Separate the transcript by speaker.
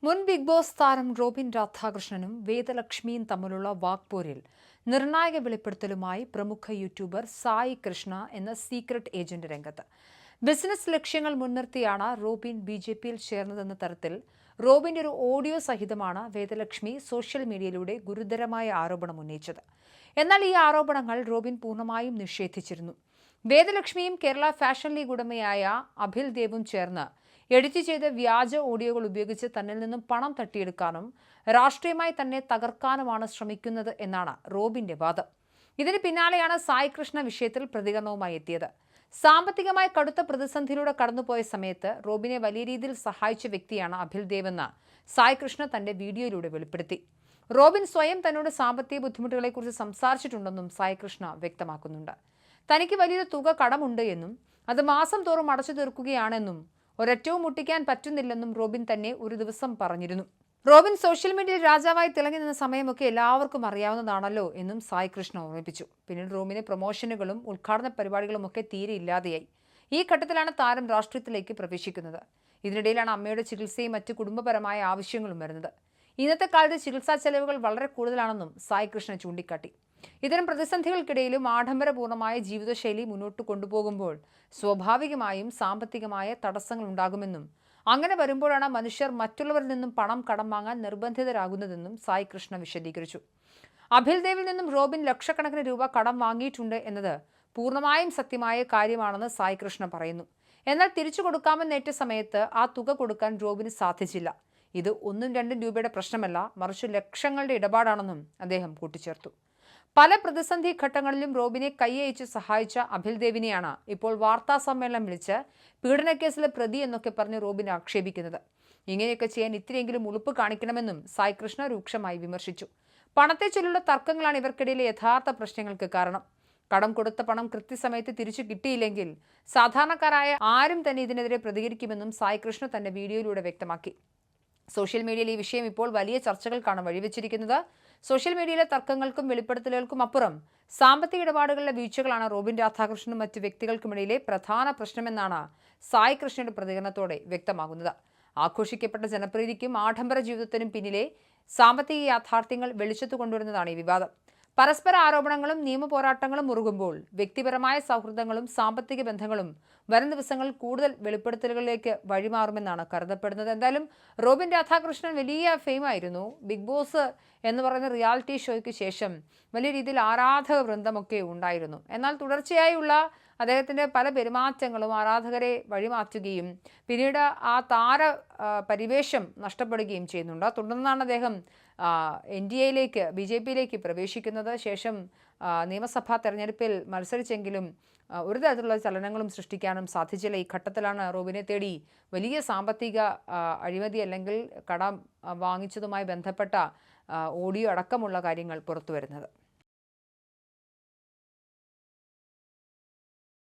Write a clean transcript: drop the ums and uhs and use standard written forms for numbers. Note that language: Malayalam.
Speaker 1: മുൻ ബിഗ് ബോസ് താരം റോബിൻ രാധാകൃഷ്ണനും വേദലക്ഷ്മിയും തമ്മിലുള്ള വാക്പോരിൽ നിർണായക വെളിപ്പെടുത്തലുമായി പ്രമുഖ യൂട്യൂബർ സായി കൃഷ്ണ എന്ന സീക്രട്ട് ഏജന്റ് രംഗത്ത്. ബിസിനസ് ലക്ഷ്യങ്ങൾ മുൻനിർത്തിയാണ് റോബിൻ ബിജെപിയിൽ ചേർന്നതെന്ന തരത്തിൽ റോബിന്റെ ഒരു ഓഡിയോ സഹിതമാണ് വേദലക്ഷ്മി സോഷ്യൽ മീഡിയയിലൂടെ ഗുരുതരമായ ആരോപണം ഉന്നയിച്ചത്. എന്നാൽ ഈ ആരോപണങ്ങൾ റോബിൻ പൂർണ്ണമായും നിഷേധിച്ചിരുന്നു. വേദലക്ഷ്മിയും കേരള ഫാഷൻ ലീഗ് ഉടമയായ അഭിൽ ദേവും ചേർന്ന് എഡിറ്റ് ചെയ്ത വ്യാജ ഓഡിയോകൾ ഉപയോഗിച്ച് തന്നിൽ നിന്നും പണം തട്ടിയെടുക്കാനും രാഷ്ട്രീയമായി തന്നെ തകർക്കാനുമാണ് ശ്രമിക്കുന്നത് എന്നാണ് റോബിന്റെ വാദം. ഇതിന് പിന്നാലെയാണ് സായി കൃഷ്ണ വിഷയത്തിൽ പ്രതികരണവുമായി എത്തിയത്. സാമ്പത്തികമായി കടുത്ത പ്രതിസന്ധിയിലൂടെ കടന്നുപോയ സമയത്ത് റോബിനെ വലിയ രീതിയിൽ സഹായിച്ച വ്യക്തിയാണ് അഭിൽ ദേവ് എന്ന് സായി കൃഷ്ണ തന്റെ വീഡിയോയിലൂടെ വെളിപ്പെടുത്തി. റോബിൻ സ്വയം തന്നോട് സാമ്പത്തിക ബുദ്ധിമുട്ടുകളെക്കുറിച്ച് സംസാരിച്ചിട്ടുണ്ടെന്നും സായി കൃഷ്ണ വ്യക്തമാക്കുന്നുണ്ട്. തനിക്ക് വലിയൊരു തുക കടമുണ്ട് എന്നും അത് മാസം തോറും അടച്ചു തീർക്കുകയാണെന്നും ഒരറ്റവും മുട്ടിക്കാൻ പറ്റുന്നില്ലെന്നും റോബിൻ തന്നെ ഒരു ദിവസം പറഞ്ഞിരുന്നു. റോബിൻ സോഷ്യൽ മീഡിയയിൽ രാജാവായി തിളങ്ങി നിന്ന സമയമൊക്കെ എല്ലാവർക്കും അറിയാവുന്നതാണല്ലോ എന്നും സായി കൃഷ്ണ ഓർമ്മിപ്പിച്ചു. പിന്നീട് റോബിന് പ്രൊമോഷനുകളും ഉദ്ഘാടന പരിപാടികളും ഒക്കെ തീരെ ഇല്ലാതെയായി. ഈ ഘട്ടത്തിലാണ് താരം രാഷ്ട്രീയത്തിലേക്ക് പ്രവേശിക്കുന്നത്. ഇതിനിടയിലാണ് അമ്മയുടെ ചികിത്സയും മറ്റു കുടുംബപരമായ ആവശ്യങ്ങളും വരുന്നത്. ഇന്നത്തെ കാലത്ത് ചികിത്സാ ചെലവുകൾ വളരെ കൂടുതലാണെന്നും സായി കൃഷ്ണ ചൂണ്ടിക്കാട്ടി. ഇത്തരം പ്രതിസന്ധികൾക്കിടയിലും ആഡംബരപൂർണമായ ജീവിതശൈലി മുന്നോട്ട് കൊണ്ടുപോകുമ്പോൾ സ്വാഭാവികമായും സാമ്പത്തികമായ തടസ്സങ്ങൾ ഉണ്ടാകുമെന്നും അങ്ങനെ വരുമ്പോഴാണ് മനുഷ്യർ മറ്റുള്ളവരിൽ നിന്നും പണം കടം വാങ്ങാൻ നിർബന്ധിതരാകുന്നതെന്നും സായി കൃഷ്ണ വിശദീകരിച്ചു. അഭിൽ ദേവിൽ നിന്നും റോബിൻ ലക്ഷക്കണക്കിന് രൂപ കടം വാങ്ങിയിട്ടുണ്ട് എന്നത് പൂർണ്ണമായും സത്യമായ കാര്യമാണെന്ന് സായി കൃഷ്ണ പറയുന്നു. എന്നാൽ തിരിച്ചു കൊടുക്കാമെന്നേറ്റ സമയത്ത് ആ തുക കൊടുക്കാൻ റോബിന് സാധിച്ചില്ല. ഇത് 1-2 രൂപയുടെ പ്രശ്നമല്ല, മറിച്ച് ലക്ഷങ്ങളുടെ ഇടപാടാണെന്നും അദ്ദേഹം കൂട്ടിച്ചേർത്തു. പല പ്രതിസന്ധി ഘട്ടങ്ങളിലും റോബിനെ കൈയയച്ച് സഹായിച്ച അഭിൽ ദേവിനെയാണ് ഇപ്പോൾ വാർത്താ സമ്മേളനം വിളിച്ച് പീഡനക്കേസിലെ പ്രതി എന്നൊക്കെ പറഞ്ഞ് റോബിൻ ആക്ഷേപിക്കുന്നത്. ഇങ്ങനെയൊക്കെ ചെയ്യാൻ ഇത്തിരിയെങ്കിലും ഉളുപ്പ് കാണിക്കണമെന്നും സായി കൃഷ്ണ രൂക്ഷമായി വിമർശിച്ചു. പണത്തെ ചൊല്ലുള്ള തർക്കങ്ങളാണ് ഇവർക്കിടയിലെ യഥാർത്ഥ പ്രശ്നങ്ങൾക്ക് കാരണം. കടം കൊടുത്ത പണം കൃത്യസമയത്ത് തിരിച്ചു കിട്ടിയില്ലെങ്കിൽ സാധാരണക്കാരായ ആരും തന്നെ ഇതിനെതിരെ പ്രതികരിക്കുമെന്നും സായി കൃഷ്ണ തന്റെ വീഡിയോയിലൂടെ വ്യക്തമാക്കി. സോഷ്യൽ മീഡിയയിൽ ഈ വിഷയം ഇപ്പോൾ വലിയ ചർച്ചകൾക്കാണ് വഴിവെച്ചിരിക്കുന്നത്. സോഷ്യൽ മീഡിയയിലെ തർക്കങ്ങൾക്കും വെളിപ്പെടുത്തലുകൾക്കും അപ്പുറം സാമ്പത്തിക ഇടപാടുകളിലെ വീഴ്ചകളാണ് റോബിൻ രാധാകൃഷ്ണനും മറ്റു വ്യക്തികൾക്കുമിടയിലെ പ്രധാന പ്രശ്നമെന്നാണ് സായി കൃഷ്ണയുടെ പ്രതികരണത്തോടെ വ്യക്തമാകുന്നത്. ആഘോഷിക്കപ്പെട്ട ജനപ്രീതിക്കും ആഡംബര ജീവിതത്തിനും പിന്നിലെ സാമ്പത്തിക യാഥാർത്ഥ്യങ്ങൾ വെളിച്ചത്തു കൊണ്ടുവരുന്നതാണ് ഈ വിവാദം. പരസ്പര ആരോപണങ്ങളും നിയമ പോരാട്ടങ്ങളും മുറുകുമ്പോൾ വ്യക്തിപരമായ സൗഹൃദങ്ങളും സാമ്പത്തിക ബന്ധങ്ങളും വരും ദിവസങ്ങളിൽ കൂടുതൽ വെളിപ്പെടുത്തലുകളിലേക്ക് വഴിമാറുമെന്നാണ് കരുതപ്പെടുന്നത്. എന്തായാലും റോബിൻ രാധാകൃഷ്ണൻ വലിയ ഫെയിമായിരുന്നു. ബിഗ് ബോസ് എന്ന് പറയുന്ന റിയാലിറ്റി ഷോയ്ക്ക് ശേഷം വലിയ രീതിയിൽ ആരാധക വൃന്ദമൊക്കെ ഉണ്ടായിരുന്നു. എന്നാൽ തുടർച്ചയായുള്ള അദ്ദേഹത്തിൻ്റെ പല പെരുമാറ്റങ്ങളും ആരാധകരെ വഴിമാറ്റുകയും പിന്നീട് ആ താര പരിവേഷം നഷ്ടപ്പെടുകയും ചെയ്യുന്നുണ്ട്. തുടർന്നാണ് അദ്ദേഹം NDAയിലേക്ക് BJPയിലേക്ക് പ്രവേശിക്കുന്നത്. ശേഷം നിയമസഭാ തെരഞ്ഞെടുപ്പിൽ മത്സരിച്ചെങ്കിലും ഒരു തരത്തിലുള്ള ചലനങ്ങളും സൃഷ്ടിക്കാനും സാധിച്ചില്ല. ഈ ഘട്ടത്തിലാണ് റോബിനെ തേടി വലിയ സാമ്പത്തിക അഴിമതി അല്ലെങ്കിൽ കടം വാങ്ങിച്ചതുമായി ബന്ധപ്പെട്ട ഓഡിയോ അടക്കമുള്ള കാര്യങ്ങൾ പുറത്തു വരുന്നത്.